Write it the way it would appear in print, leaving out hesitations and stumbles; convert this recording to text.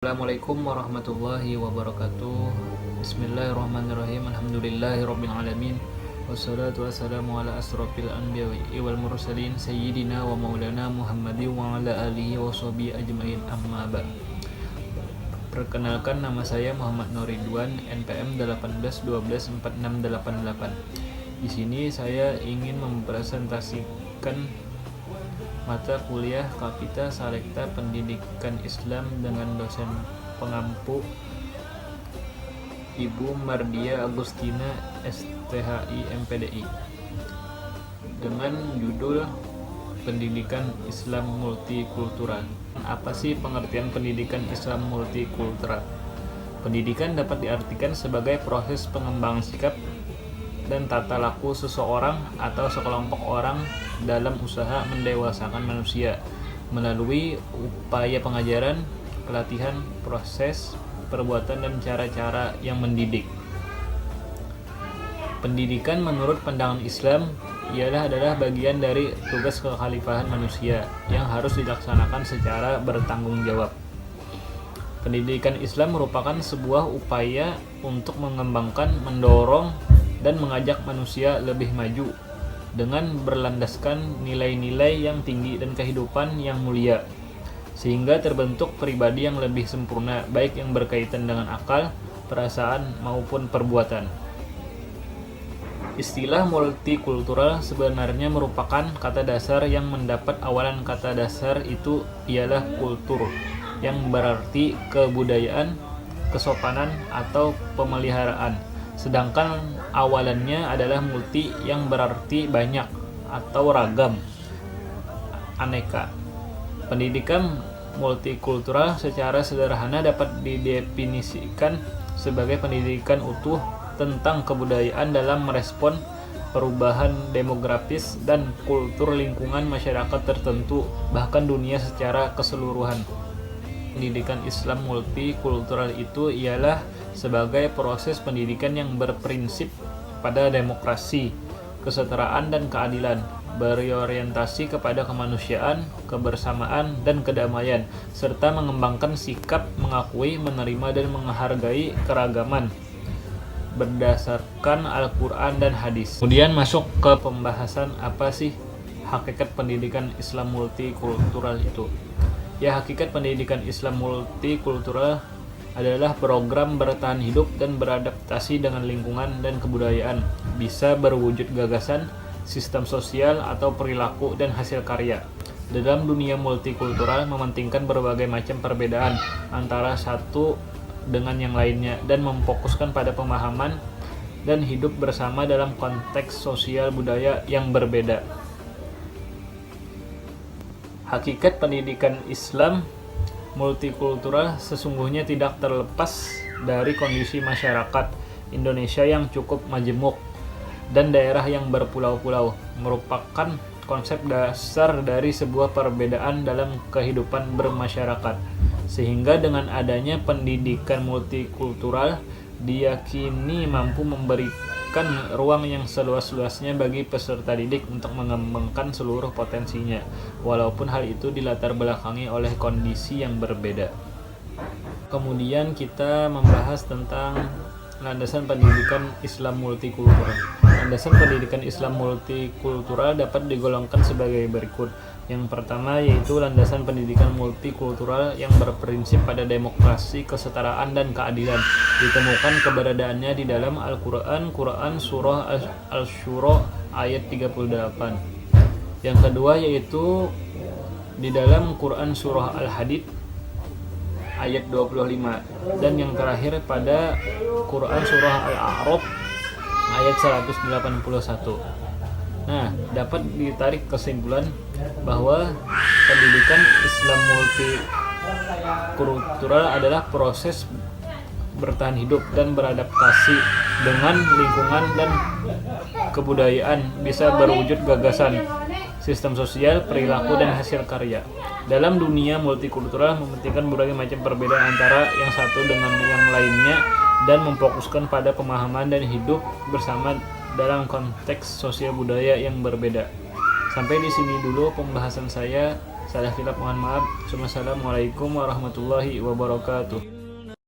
Assalamualaikum warahmatullahi wabarakatuh. Bismillahirrahmanirrahim. Alhamdulillahirabbil alamin. Wassalatu wassalamu ala asrofil anbiya'i wal mursalin sayyidina wa maulana Muhammadin wa ala alihi wa sahbihi ajmain, amma ba'd. Perkenalkan, nama saya Muhammad Nur Ridwan, NPM 18124688. Di sini saya ingin mempresentasikan mata kuliah Kapita Salekta Pendidikan Islam dengan dosen pengampu Ibu Mardia Agustina STHI MPDI dengan judul Pendidikan Islam Multikultural. Apa sih pengertian pendidikan Islam multikultural? Pendidikan dapat diartikan sebagai proses pengembangan sikap dan tata laku seseorang atau sekelompok orang dalam usaha mendewasakan manusia melalui upaya pengajaran, pelatihan, proses, perbuatan, dan cara-cara yang mendidik. Pendidikan menurut pandangan Islam adalah bagian dari tugas kekhalifahan manusia yang harus dilaksanakan secara bertanggung jawab. Pendidikan Islam merupakan sebuah upaya untuk mengembangkan, mendorong, dan mengajak manusia lebih maju dengan berlandaskan nilai-nilai yang tinggi dan kehidupan yang mulia, sehingga terbentuk pribadi yang lebih sempurna, baik yang berkaitan dengan akal, perasaan, maupun perbuatan. Istilah multikultural sebenarnya merupakan kata dasar yang mendapat awalan kata dasar itu ialah kultur, yang berarti kebudayaan, kesopanan, atau pemeliharaan. Sedangkan awalannya adalah multi yang berarti banyak atau ragam, aneka. Pendidikan multikultural secara sederhana dapat didefinisikan sebagai pendidikan utuh tentang kebudayaan dalam merespon perubahan demografis dan kultur lingkungan masyarakat tertentu, bahkan dunia secara keseluruhan. Pendidikan Islam multikultural itu ialah sebagai proses pendidikan yang berprinsip pada demokrasi, kesetaraan, dan keadilan, berorientasi kepada kemanusiaan, kebersamaan, dan kedamaian, serta mengembangkan sikap mengakui, menerima, dan menghargai keragaman berdasarkan Al-Quran dan hadis. Kemudian masuk ke pembahasan apa sih hakikat pendidikan Islam multikultural itu. Ya, hakikat pendidikan Islam multikultural adalah program bertahan hidup dan beradaptasi dengan lingkungan dan kebudayaan, bisa berwujud gagasan, sistem sosial, atau perilaku dan hasil karya. Dalam dunia multikultural mementingkan berbagai macam perbedaan antara satu dengan yang lainnya dan memfokuskan pada pemahaman dan hidup bersama dalam konteks sosial budaya yang berbeda. Hakikat pendidikan Islam multikultural sesungguhnya tidak terlepas dari kondisi masyarakat Indonesia yang cukup majemuk dan daerah yang berpulau-pulau, merupakan konsep dasar dari sebuah perbedaan dalam kehidupan bermasyarakat, sehingga dengan adanya pendidikan multikultural diyakini mampu memberikan ruang yang seluas-luasnya bagi peserta didik untuk mengembangkan seluruh potensinya, walaupun hal itu dilatar belakangi oleh kondisi yang berbeda. Kemudian kita membahas tentang landasan pendidikan Islam multikultural. Landasan pendidikan Islam multikultural dapat digolongkan sebagai berikut. Yang pertama yaitu landasan pendidikan multikultural yang berprinsip pada demokrasi, kesetaraan, dan keadilan. Ditemukan keberadaannya di dalam Al-Quran, Surah Al-Syura ayat 38. Yang kedua yaitu di dalam Quran Surah Al-Hadid ayat 25. Dan yang terakhir pada Quran Surah Al-A'raf ayat 181. Nah, dapat ditarik kesimpulan bahwa pendidikan Islam multikultural adalah proses bertahan hidup dan beradaptasi dengan lingkungan dan kebudayaan, bisa berwujud gagasan, sistem sosial, perilaku, dan hasil karya. Dalam dunia multikultural mementingkan berbagai macam perbedaan antara yang satu dengan yang lainnya dan memfokuskan pada pemahaman dan hidup bersama dalam konteks sosial budaya yang berbeda. Sampai di sini dulu pembahasan saya. Salah khilaf mohon maaf. Wassalamualaikum warahmatullahi wabarakatuh.